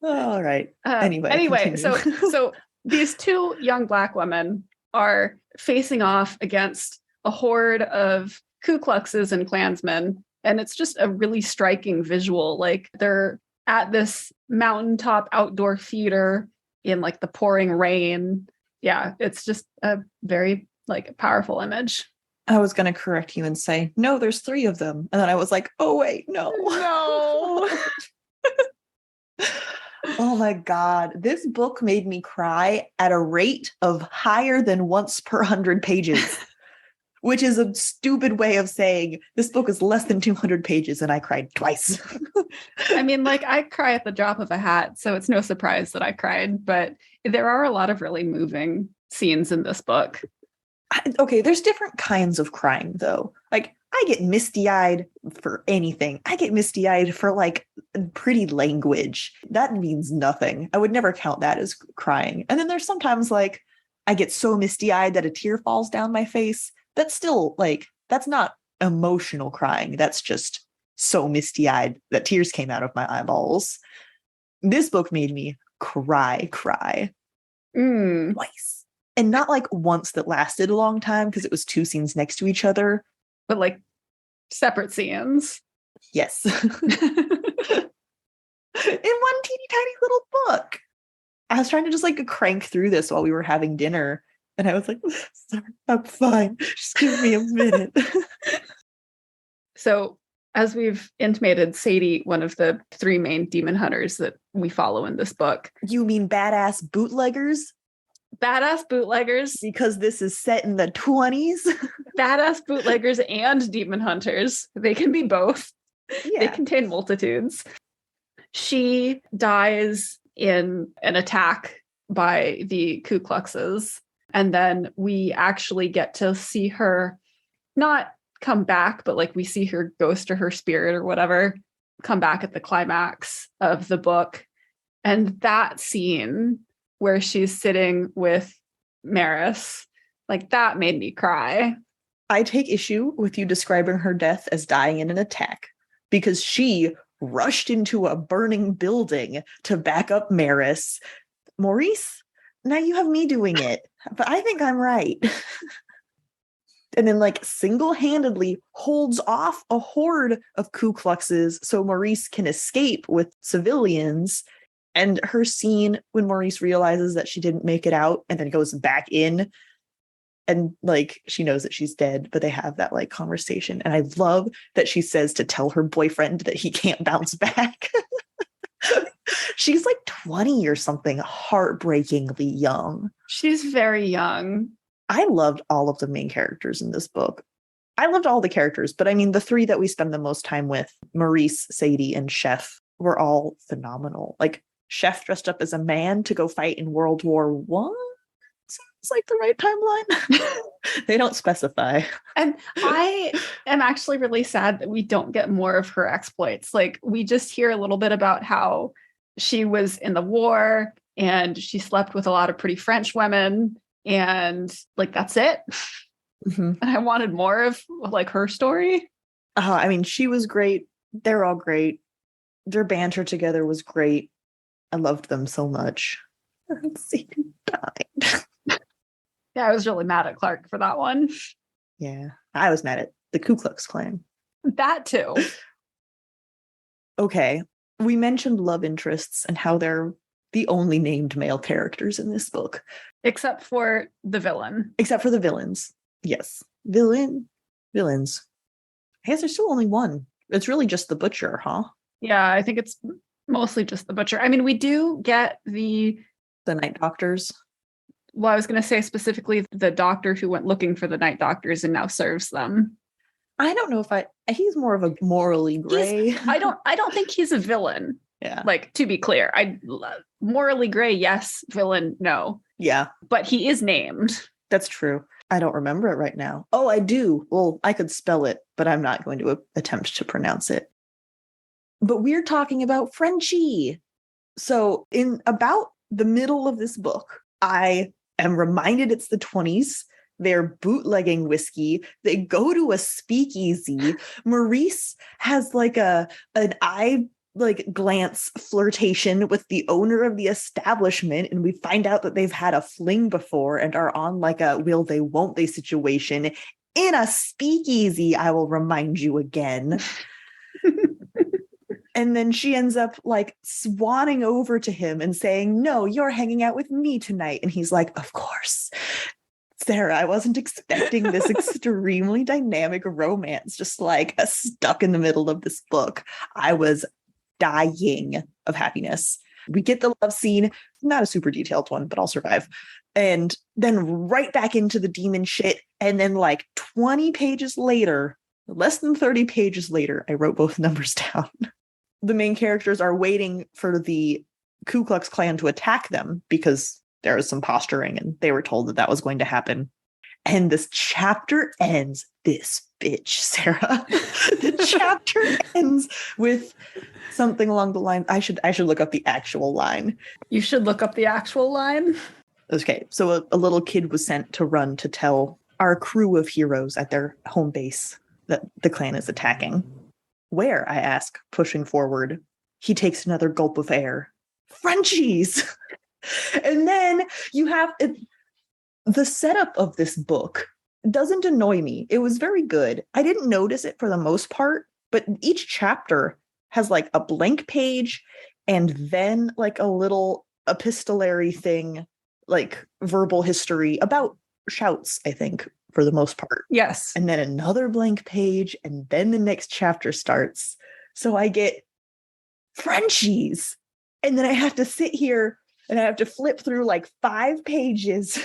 Speaker 1: All right. Anyway,
Speaker 2: so these two young Black women are facing off against a horde of Ku Kluxes and Klansmen, and it's just a really striking visual. Like they're at this mountaintop outdoor theater in like the pouring rain. Yeah, it's just a very like powerful image.
Speaker 1: I was going to correct you and say, no, there's 3 of them. And then I was like, oh, wait, no.
Speaker 2: No.
Speaker 1: Oh my God. This book made me cry at a rate of higher than once per 100 pages, which is a stupid way of saying this book is less than 200 pages and I cried twice.
Speaker 2: I mean, like I cry at the drop of a hat, so it's no surprise that I cried, but there are a lot of really moving scenes in this book.
Speaker 1: Okay, there's different kinds of crying though. Like I get misty-eyed for anything. I get misty-eyed for like pretty language. That means nothing. I would never count that as crying. And then there's sometimes like I get so misty-eyed that a tear falls down my face. That's still like, that's not emotional crying. That's just so misty-eyed that tears came out of my eyeballs. This book made me cry. Twice. And not like once that lasted a long time because it was 2 scenes next to each other.
Speaker 2: But like separate scenes.
Speaker 1: Yes. In one teeny tiny little book. I was trying to just like crank through this while we were having dinner. And I was like, sorry, I'm fine. Just give me a minute.
Speaker 2: So as we've intimated, Sadie, one of the 3 main demon hunters that we follow in this book.
Speaker 1: You mean badass bootleggers?
Speaker 2: Badass bootleggers.
Speaker 1: Because this is set in the 20s.
Speaker 2: Badass bootleggers and demon hunters. They can be both. Yeah. They contain multitudes. She dies in an attack by the Ku Kluxes. And then we actually get to see her not come back, but like we see her ghost or her spirit or whatever come back at the climax of the book. And that scene where she's sitting with Maris, like that made me cry.
Speaker 1: I take issue with you describing her death as dying in an attack because she rushed into a burning building to back up Maris. Maurice, now you have me doing it, but I think I'm right. And then like single-handedly holds off a horde of Ku Kluxes so Maurice can escape with civilians. And her scene when Maurice realizes that she didn't make it out and then goes back in and like she knows that she's dead, but they have that like conversation. And I love that she says to tell her boyfriend that he can't bounce back. She's like 20 or something, heartbreakingly young.
Speaker 2: She's very young.
Speaker 1: I loved all of the main characters in this book. I loved all the characters, but I mean, the 3 that we spend the most time with, Maurice, Sadie, and Chef, were all phenomenal. Like, Chef dressed up as a man to go fight in World War I. Sounds like the right timeline. They don't specify.
Speaker 2: And I am actually really sad that we don't get more of her exploits. Like, we just hear a little bit about how she was in the war and she slept with a lot of pretty French women. And like, that's it. Mm-hmm. And I wanted more of like her story.
Speaker 1: I mean, she was great. They're all great. Their banter together was great. I loved them so much. Sadie died.
Speaker 2: Yeah, I was really mad at Clark for that one.
Speaker 1: Yeah, I was mad at the Ku Klux Klan.
Speaker 2: That too.
Speaker 1: Okay, we mentioned love interests and how they're the only named male characters in this book.
Speaker 2: Except for the villain.
Speaker 1: Except for the villains. Yes. Villains. I guess there's still only one. It's really just the butcher, huh?
Speaker 2: Yeah, I think it's mostly just the butcher. I mean, we do get the
Speaker 1: night doctors.
Speaker 2: Well, I was going to say specifically the doctor who went looking for the night doctors and now serves them.
Speaker 1: I don't know if he's more of a morally gray.
Speaker 2: I don't think he's a villain.
Speaker 1: Yeah.
Speaker 2: Like, to be clear, morally gray, yes. Villain, no.
Speaker 1: Yeah.
Speaker 2: But he is named.
Speaker 1: That's true. I don't remember it right now. Oh, I do. Well, I could spell it, but I'm not going to attempt to pronounce it. But we're talking about Frenchie. So in about the middle of this book, I am reminded it's the 20s. They're bootlegging whiskey. They go to a speakeasy. Maurice has like an eye glance flirtation with the owner of the establishment, and we find out that they've had a fling before and are on like a will they won't they situation in a speakeasy. I will remind you again. And then she ends up like swanning over to him and saying, "No, you're hanging out with me tonight." And he's like, "Of course. Sarah, I wasn't expecting this extremely dynamic romance, just like stuck in the middle of this book." I was dying of happiness. We get the love scene, not a super detailed one, but I'll survive. And then right back into the demon shit. And then like 20 pages later, less than 30 pages later, I wrote both numbers down. The main characters are waiting for the Ku Klux Klan to attack them because there was some posturing and they were told that was going to happen. And this chapter ends, this bitch, Sarah. The chapter ends with something along the line. I should look up the actual line.
Speaker 2: You should look up the actual line.
Speaker 1: Okay, so a little kid was sent to run to tell our crew of heroes at their home base that the Klan is attacking. Where, I ask, pushing forward. He takes another gulp of air. Frenchies! And then you have the setup of this book doesn't annoy me. It was very good. I didn't notice it for the most part, but each chapter has like a blank page and then like a little epistolary thing, like verbal history about shouts, I think, for the most part.
Speaker 2: Yes.
Speaker 1: And then another blank page, and then the next chapter starts. So I get Frenchies. And then I have to sit here and I have to flip through like 5 pages.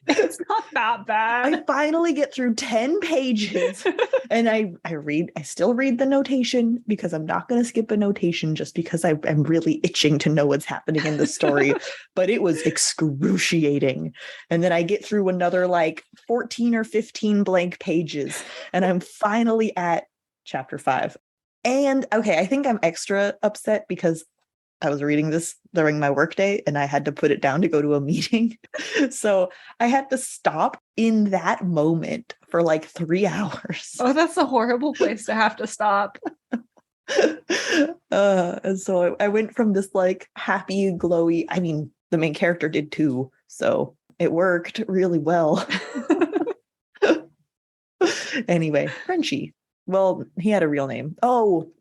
Speaker 2: It's not that bad.
Speaker 1: I finally get through 10 pages and I still read the notation because I'm not going to skip a notation just because I'm really itching to know what's happening in the story. But it was excruciating. And then I get through another like 14 or 15 blank pages and I'm finally at chapter 5. And okay, I think I'm extra upset because I was reading this during my workday and I had to put it down to go to a meeting. So I had to stop in that moment for like 3 hours.
Speaker 2: Oh, that's a horrible place to have to stop.
Speaker 1: And so I went from this like happy, glowy, I mean, the main character did too. So it worked really well. Anyway, Frenchie. Well, he had a real name. Oh,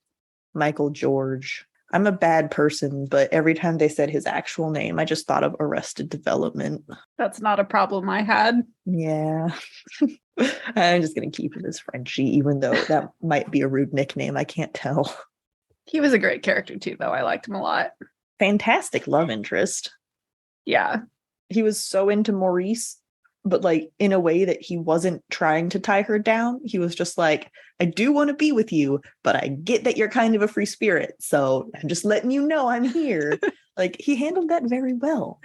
Speaker 1: Michael George. I'm a bad person, but every time they said his actual name, I just thought of Arrested Development.
Speaker 2: That's not a problem I had.
Speaker 1: Yeah. I'm just going to keep it as Frenchie, even though that might be a rude nickname. I can't tell.
Speaker 2: He was a great character too, though. I liked him a lot.
Speaker 1: Fantastic love interest.
Speaker 2: Yeah.
Speaker 1: He was so into Maurice, but like in a way that he wasn't trying to tie her down. He was just like, I do want to be with you, but I get that you're kind of a free spirit. So I'm just letting you know I'm here. Like he handled that very well.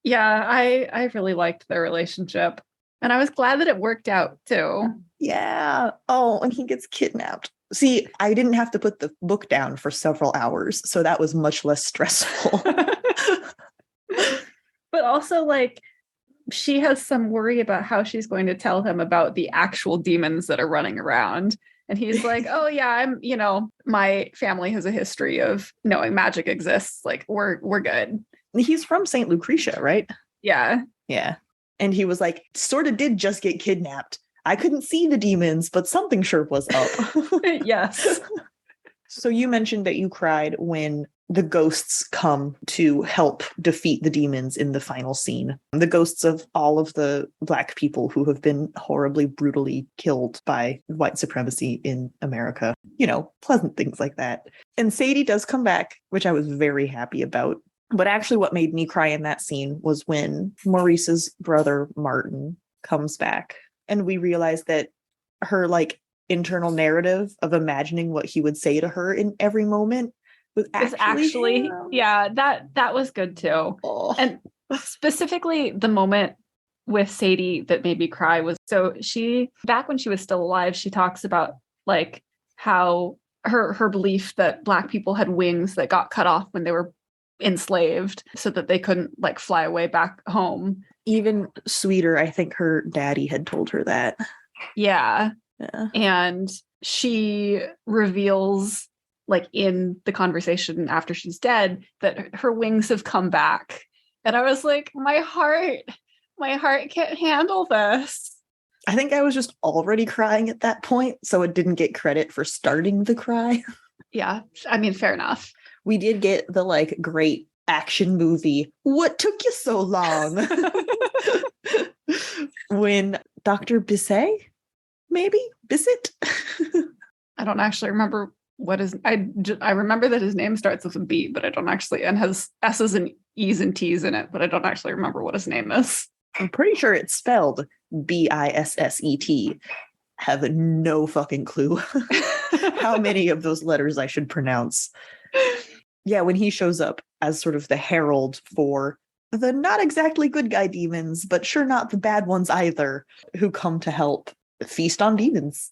Speaker 2: Yeah, I really liked their relationship. And I was glad that it worked out too.
Speaker 1: Yeah. Oh, and he gets kidnapped. See, I didn't have to put the book down for several hours, so that was much less stressful.
Speaker 2: But also like, she has some worry about how she's going to tell him about the actual demons that are running around. And he's like, oh yeah, my family has a history of knowing magic exists. Like we're good.
Speaker 1: He's from St. Lucretia, right?
Speaker 2: Yeah.
Speaker 1: Yeah. And he was like, sort of did just get kidnapped. I couldn't see the demons, but something sure was up.
Speaker 2: Yes.
Speaker 1: So you mentioned that you cried when the ghosts come to help defeat the demons in the final scene. The ghosts of all of the Black people who have been horribly, brutally killed by white supremacy in America. You know, pleasant things like that. And Sadie does come back, which I was very happy about. But actually what made me cry in that scene was when Maurice's brother, Martin, comes back. And we realize that her, like, internal narrative of imagining what he would say to her in every moment was actually
Speaker 2: yeah, that was good too.
Speaker 1: Oh.
Speaker 2: And specifically the moment with Sadie that made me cry was, so she, back when she was still alive, she talks about like how her belief that Black people had wings that got cut off when they were enslaved so that they couldn't like fly away back home.
Speaker 1: Even sweeter, I think her daddy had told her that.
Speaker 2: Yeah.
Speaker 1: Yeah.
Speaker 2: And she reveals, like in the conversation after she's dead, that her wings have come back. And I was like, my heart can't handle this.
Speaker 1: I think I was just already crying at that point, so it didn't get credit for starting the cry.
Speaker 2: Yeah, I mean, fair enough.
Speaker 1: We did get the like great action movie, "What took you so long?" when Dr. Bisset, Bissett.
Speaker 2: I don't actually remember what is, I remember that his name starts with a B, but I don't actually, and has S's and E's and T's in it, but I don't actually remember what his name is.
Speaker 1: I'm pretty sure it's spelled Bisset. Have no fucking clue how many of those letters I should pronounce. Yeah, when he shows up as sort of the herald for the not exactly good guy demons, but sure not the bad ones either, who come to help feast on demons,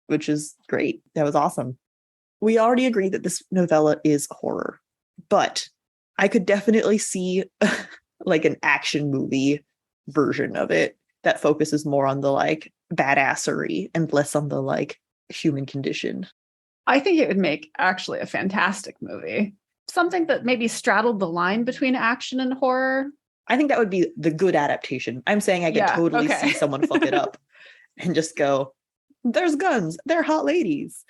Speaker 1: which is great. That was awesome. We already agreed that this novella is horror, but I could definitely see like an action movie version of it that focuses more on the like badassery and less on the like human condition.
Speaker 2: I think it would make actually a fantastic movie. Something that maybe straddled the line between action and horror.
Speaker 1: I think that would be the good adaptation. I'm saying I could totally see someone fuck it up and just go, there's guns, they're hot ladies.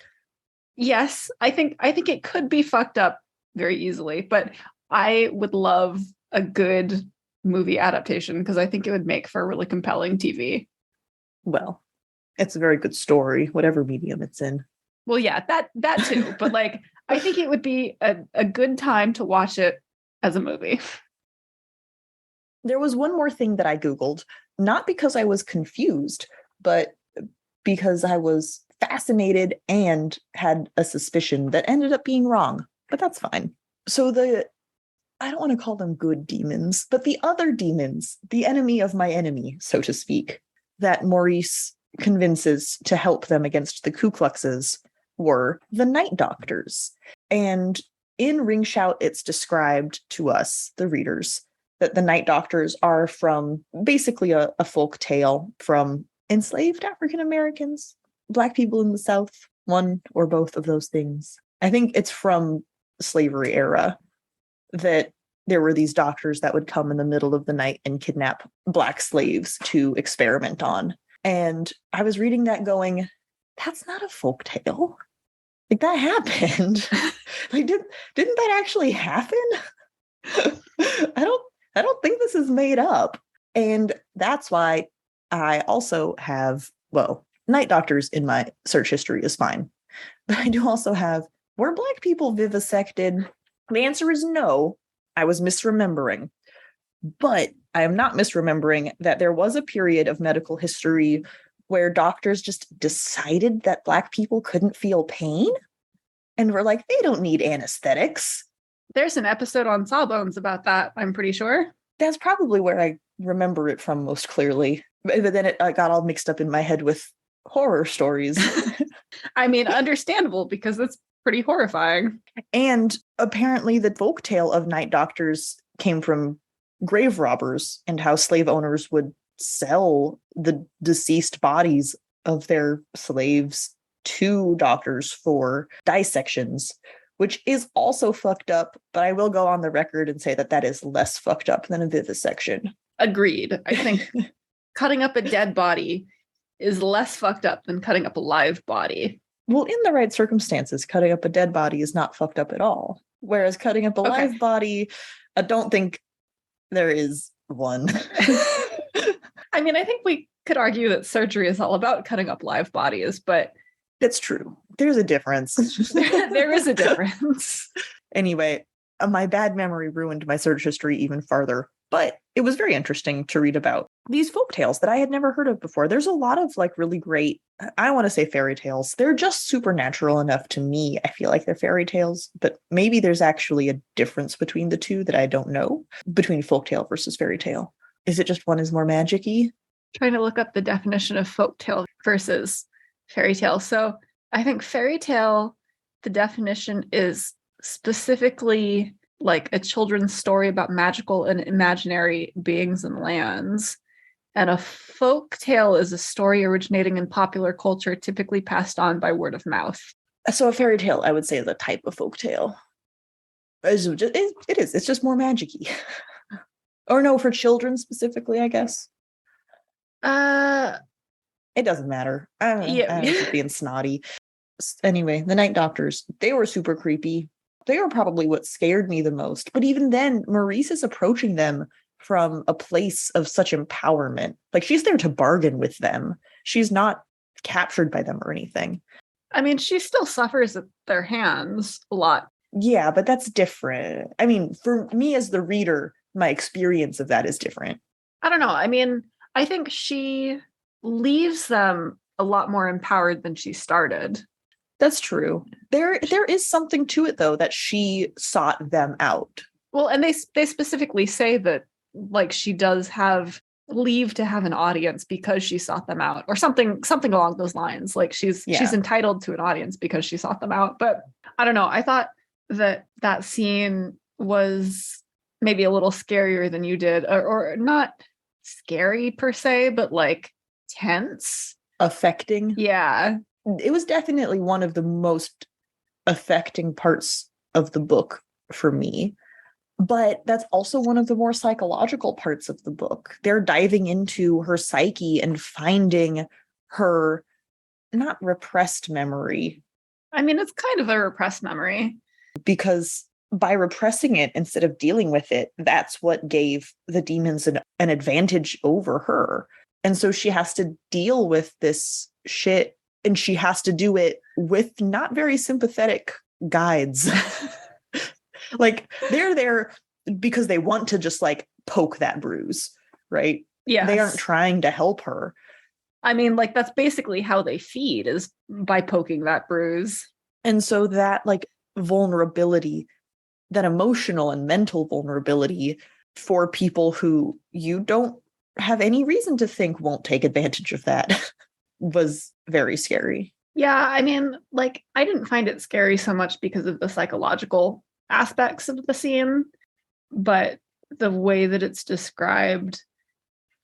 Speaker 2: Yes, I think it could be fucked up very easily, but I would love a good movie adaptation because I think it would make for a really compelling TV.
Speaker 1: Well, it's a very good story, whatever medium it's in.
Speaker 2: Well, yeah, that too. But like, I think it would be a good time to watch it as a movie.
Speaker 1: There was one more thing that I Googled, not because I was confused, but because I was fascinated and had a suspicion that ended up being wrong. But that's fine. So I don't want to call them good demons, but the other demons, the enemy of my enemy, so to speak, that Maurice convinces to help them against the Ku Kluxes were the Night Doctors. And in Ring Shout, it's described to us, the readers, that the Night Doctors are from basically a folk tale from enslaved African Americans, Black people in the South, one or both of those things. I think it's from slavery era that there were these doctors that would come in the middle of the night and kidnap Black slaves to experiment on. And I was reading that going, that's not a folk tale. Like, that happened. Like, didn't that actually happen? I don't think this is made up. And that's why I also have, well, Night Doctors in my search history is fine. But I do also have, were Black people vivisected? The answer is no. I was misremembering. But I am not misremembering that there was a period of medical history where doctors just decided that Black people couldn't feel pain and were like, they don't need anesthetics.
Speaker 2: There's an episode on Sawbones about that, I'm pretty sure.
Speaker 1: That's probably where I remember it from most clearly. But then it got all mixed up in my head with horror stories.
Speaker 2: I mean, understandable, because it's pretty horrifying.
Speaker 1: And apparently the folktale of Night Doctors came from grave robbers and how slave owners would sell the deceased bodies of their slaves to doctors for dissections, which is also fucked up. But I will go on the record and say that that is less fucked up than a vivisection.
Speaker 2: Agreed. I think cutting up a dead body is less fucked up than cutting up a live body.
Speaker 1: Well, in the right circumstances, cutting up a dead body is not fucked up at all. Whereas cutting up a
Speaker 2: Okay.
Speaker 1: live body, I don't think there is one.
Speaker 2: I mean, I think we could argue that surgery is all about cutting up live bodies, but
Speaker 1: That's true. There's a difference.
Speaker 2: there is a difference.
Speaker 1: Anyway, my bad memory ruined my search history even farther, but it was very interesting to read about these folk tales that I had never heard of before. There's a lot of like really great, I want to say fairy tales. They're just supernatural enough to me. I feel like they're fairy tales, but maybe there's actually a difference between the two that I don't know, between folktale versus fairy tale. Is it just one is more magic-y?
Speaker 2: Trying to look up the definition of folktale versus fairy tale. So I think fairy tale, the definition is specifically like a children's story about magical and imaginary beings and lands. And a folk tale is a story originating in popular culture, typically passed on by word of mouth.
Speaker 1: So a fairy tale, I would say, is a type of folk tale. It is. It's just more magic-y. Or no, for children specifically, I guess. It doesn't matter. I'm just being snotty. Anyway, the Night Doctors, they were super creepy. They were probably what scared me the most. But even then, Maurice is approaching them from a place of such empowerment. Like, she's there to bargain with them. She's not captured by them or anything.
Speaker 2: I mean, she still suffers at their hands a lot.
Speaker 1: Yeah, but that's different. I mean, for me as the reader, my experience of that is different.
Speaker 2: I don't know. I mean, I think she leaves them a lot more empowered than she started.
Speaker 1: That's true. There is something to it, though, that she sought them out.
Speaker 2: Well, and they specifically say that, like, she does have leave to have an audience because she sought them out, or something along those lines. Like, she's entitled to an audience because she sought them out. But I don't know. I thought that scene was maybe a little scarier than you did, or not scary per se, but like tense,
Speaker 1: affecting.
Speaker 2: Yeah.
Speaker 1: It was definitely one of the most affecting parts of the book for me. But that's also one of the more psychological parts of the book. They're diving into her psyche and finding her not repressed memory.
Speaker 2: I mean, it's kind of a repressed memory.
Speaker 1: Because by repressing it instead of dealing with it, that's what gave the demons an advantage over her. And so she has to deal with this shit, and she has to do it with not very sympathetic guides. Like, they're there because they want to just like poke that bruise, right?
Speaker 2: Yeah.
Speaker 1: They aren't trying to help her.
Speaker 2: I mean, like, that's basically how they feed, is by poking that bruise.
Speaker 1: And so that like vulnerability, that emotional and mental vulnerability for people who you don't have any reason to think won't take advantage of that was very scary.
Speaker 2: Yeah, I mean, like, I didn't find it scary so much because of the psychological aspects of the scene, but the way that it's described,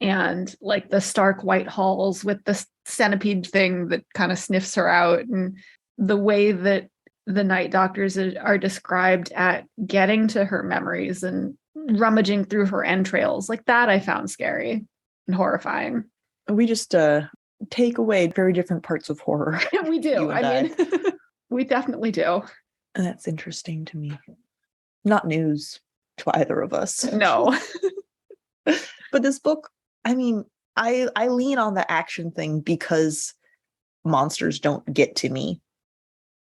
Speaker 2: and like the stark white halls with the centipede thing that kind of sniffs her out, and the way that the Night Doctors are described at getting to her memories and rummaging through her entrails, like that I found scary and horrifying.
Speaker 1: We just take away very different parts of horror.
Speaker 2: Yeah, we do. I mean, we definitely do.
Speaker 1: And that's interesting to me. Not news to either of us.
Speaker 2: No.
Speaker 1: But this book, I mean, I lean on the action thing because monsters don't get to me.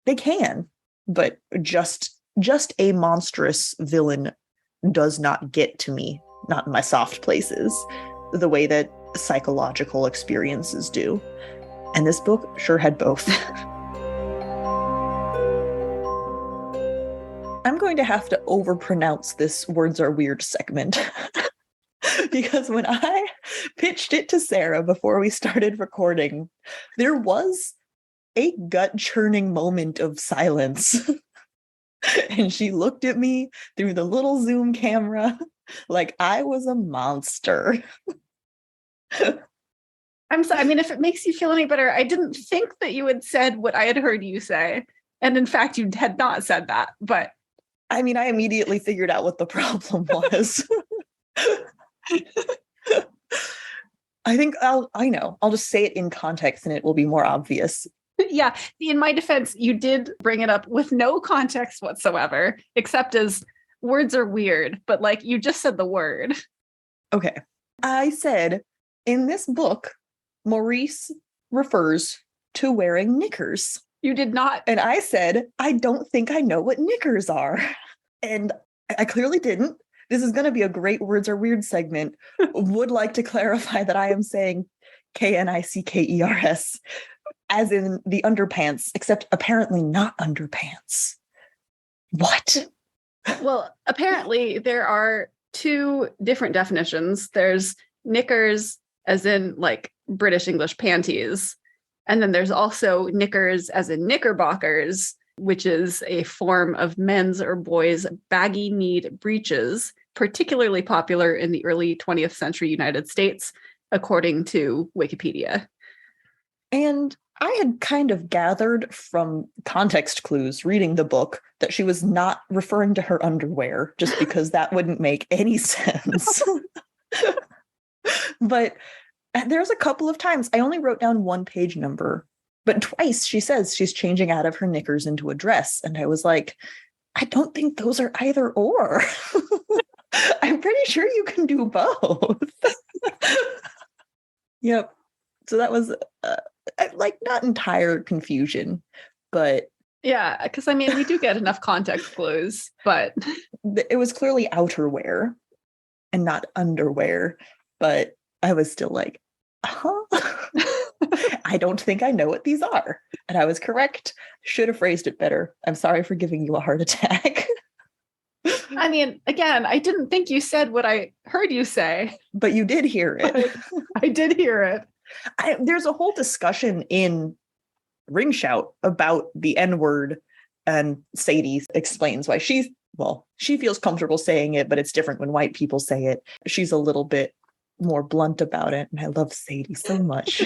Speaker 1: They can, but just a monstrous villain does not get to me, not in my soft places, the way that psychological experiences do. And this book sure had both. I'm going to have to overpronounce this words are weird segment. Because when I pitched it to Sarah before we started recording, there was a gut-churning moment of silence. And she looked at me through the little Zoom camera like I was a monster.
Speaker 2: I'm sorry. I mean, if it makes you feel any better, I didn't think that you had said what I had heard you say. And in fact, you had not said that. But
Speaker 1: I mean, I immediately figured out what the problem was. I think I'll just say it in context and it will be more obvious.
Speaker 2: Yeah, in my defense, you did bring it up with no context whatsoever, except as words are weird, but like you just said the word.
Speaker 1: Okay. I said in this book, Maurice refers to wearing knickers.
Speaker 2: You did not.
Speaker 1: And I said, I don't think I know what knickers are. And I clearly didn't. This is going to be a great words are weird segment. Would like to clarify that I am saying Knickers, as in the underpants, except apparently not underpants. What?
Speaker 2: Well, apparently there are two different definitions. There's knickers, as in like British English panties. And then there's also knickers, as in knickerbockers, which is a form of men's or boys' baggy-kneed breeches, particularly popular in the early 20th century United States, according to Wikipedia.
Speaker 1: And I had kind of gathered from context clues reading the book that she was not referring to her underwear, just because that wouldn't make any sense. But there's a couple of times, I only wrote down one page number, but twice she says she's changing out of her knickers into a dress. And I was like, I don't think those are either or. I'm pretty sure you can do both. Yep. So that was like not entire confusion, but
Speaker 2: yeah, because I mean, we do get enough context clues, but
Speaker 1: it was clearly outerwear and not underwear. But I was still like, I don't think I know what these are. And I was correct. Should have phrased it better. I'm sorry for giving you a heart attack.
Speaker 2: I mean, again, I didn't think you said what I heard you say.
Speaker 1: But you did hear it.
Speaker 2: I did hear it.
Speaker 1: There's a whole discussion in Ring Shout about the N-word, and Sadie explains why she feels comfortable saying it, but it's different when white people say it. She's a little bit more blunt about it, and I love Sadie so much.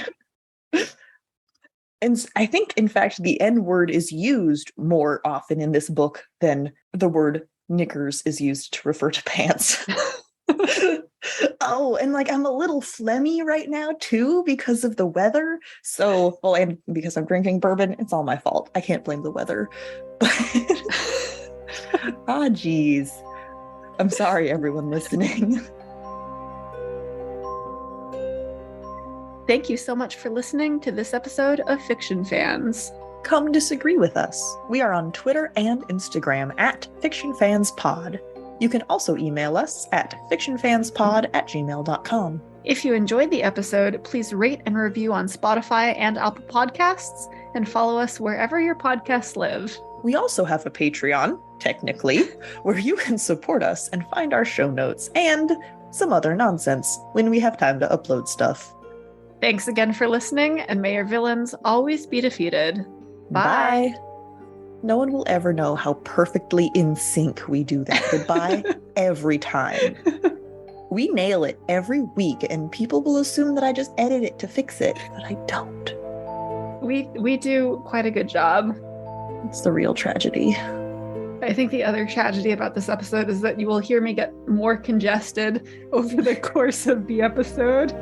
Speaker 1: And I think, in fact, the N-word is used more often in this book than the word knickers is used to refer to pants. Oh, and like I'm a little phlegmy right now too because of the weather. So, well, and because I'm drinking bourbon, it's all my fault. I can't blame the weather. But geez. I'm sorry, everyone listening.
Speaker 2: Thank you so much for listening to this episode of Fiction Fans.
Speaker 1: Come disagree with us. We are on Twitter and Instagram at FictionFansPod. You can also email us at fictionfanspod@gmail.com.
Speaker 2: If you enjoyed the episode, please rate and review on Spotify and Apple Podcasts, and follow us wherever your podcasts live.
Speaker 1: We also have a Patreon, technically, where you can support us and find our show notes and some other nonsense when we have time to upload stuff.
Speaker 2: Thanks again for listening, and may your villains always be defeated. Bye.
Speaker 1: No one will ever know how perfectly in sync we do that goodbye every time. We nail it every week, and people will assume that I just edit it to fix it, but I don't.
Speaker 2: We do quite a good job.
Speaker 1: It's the real tragedy.
Speaker 2: I think the other tragedy about this episode is that you will hear me get more congested over the course of the episode.